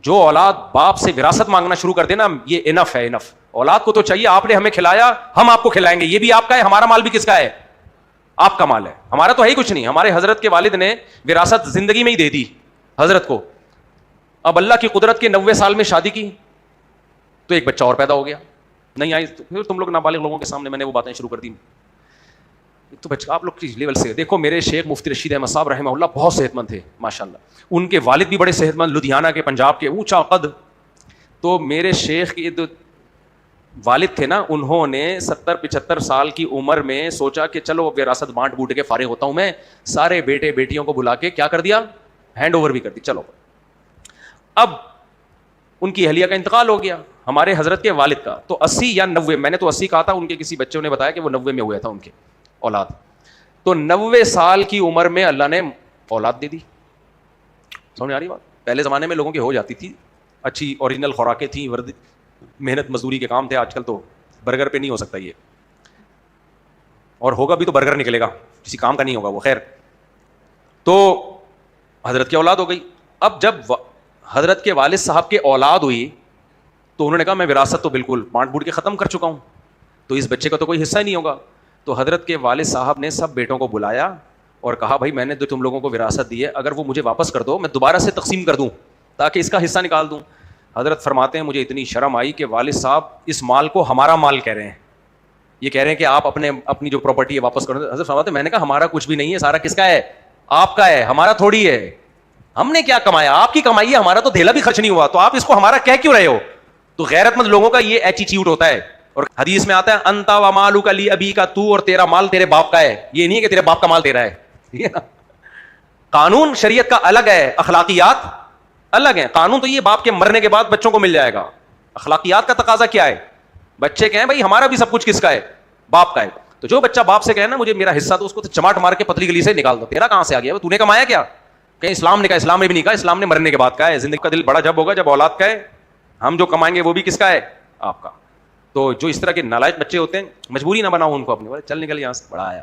جو اولاد باپ سے وراثت مانگنا شروع کر دے نا, یہ انف ہے, انف. اولاد کو تو چاہیے آپ نے ہمیں کھلایا, ہم آپ کو کھلائیں گے, یہ بھی آپ کا ہے, ہمارا مال بھی کس کا ہے, آپ کا مال ہے, ہمارا تو ہے ہی کچھ نہیں. ہمارے حضرت کے والد نے وراثت زندگی میں ہی دے دی حضرت کو. اب اللہ کی قدرت کے 90 سال میں شادی کی تو ایک بچہ اور پیدا ہو گیا, نہیں آئی تو پھر تم لوگ نابالغ لوگوں کے سامنے میں نے وہ باتیں شروع کر دی. تو بچہ آپ لوگ کی لیول سے دیکھو, میرے شیخ مفتی رشید احمد صاحب رحمہ اللہ بہت صحت مند تھے ماشاءاللہ, ان کے والد بھی بڑے صحت مند, لدھیانہ کے, پنجاب کے, اونچا قد. تو میرے شیخ کے جو والد تھے نا, انہوں نے 70-75 سال کی عمر میں سوچا کہ چلو وراثت بانٹ بوٹ کے فارغ ہوتا ہوں میں, سارے بیٹے بیٹیوں کو بلا کے کیا کر دیا, ہینڈ اوور بھی کر دی. چلو اب ان کی اہلیہ کا انتقال ہو گیا, ہمارے حضرت کے والد کا, تو 80 یا 90, میں نے تو 80 کہا تھا, ان کے کسی بچوں نے بتایا کہ وہ 90 میں ہوا تھا ان کے اولاد. تو 90 سال کی عمر میں اللہ نے اولاد دے دی. سمجھ آ رہی بات؟ پہلے زمانے میں لوگوں کی ہو جاتی تھی, اچھی اوریجنل خوراکیں تھیں, محنت مزدوری کے کام تھے. آج کل تو برگر پہ نہیں ہو سکتا یہ, اور ہوگا بھی تو برگر نکلے گا, کسی کام کا نہیں ہوگا وہ. خیر, تو حضرت کی اولاد ہو گئی. اب جب حضرت کے والد صاحب کے اولاد ہوئی تو انہوں نے کہا میں وراثت تو بالکل بانٹ بوٹ کے ختم کر چکا ہوں, تو اس بچے کا تو کوئی حصہ ہی نہیں ہوگا. تو حضرت کے والد صاحب نے سب بیٹوں کو بلایا اور کہا بھائی میں نے جو تم لوگوں کو وراثت دی ہے, اگر وہ مجھے واپس کر دو میں دوبارہ سے تقسیم کر دوں تاکہ اس کا حصہ نکال دوں. حضرت فرماتے ہیں مجھے اتنی شرم آئی کہ والد صاحب اس مال کو ہمارا مال کہہ رہے ہیں, یہ کہہ رہے ہیں کہ آپ اپنی جو پراپرٹی ہے واپس کر دو. حضرت فرماتے ہیں میں نے کہا ہمارا کچھ بھی نہیں ہے, سارا کس کا ہے, آپ کا ہے, ہمارا تھوڑی ہے. ہم نے کیا کمایا, آپ کی کمائی ہے, ہمارا تو دھیلا بھی خرچ نہیں ہوا, تو آپ اس کو ہمارا کہہ کیوں رہے ہو. تو غیرت مند لوگوں کا یہ ایٹیٹیوڈ ہوتا ہے. اور حدیث میں آتا ہے انتا و مالک لی ابی کا, تو اور تیرا مال تیرے باپ کا ہے. یہ نہیں ہے کہ تیرے باپ کا مال تیرا ہے. قانون شریعت کا الگ ہے, اخلاقیات الگ ہیں. قانون تو یہ باپ کے مرنے کے بعد بچوں کو مل جائے گا, اخلاقیات کا تقاضا کیا ہے, بچے کہیں بھائی ہمارا بھی سب کچھ کس کا ہے, باپ کا ہے. تو جو بچہ باپ سے کہے نا مجھے میرا حصہ, تو اس کو چماٹ مار کے پتلی گلی سے نکال دو, تیرا کہاں سے آ گیا, تو نے کمایا کیا. کہیں اسلام نے کہا, اسلام نے بھی نہیں کہا, اسلام نے مرنے کے بعد کہا ہے. زندگی کا دل بڑا جب ہوگا جب اولاد کا ہے, ہم جو کمائیں گے وہ بھی کس کا ہے, آپ کا. تو جو اس طرح کے نالائق بچے ہوتے ہیں مجبوری نہ بناؤ ان کو اپنے, چل نکل یہاں سے, بڑا آیا.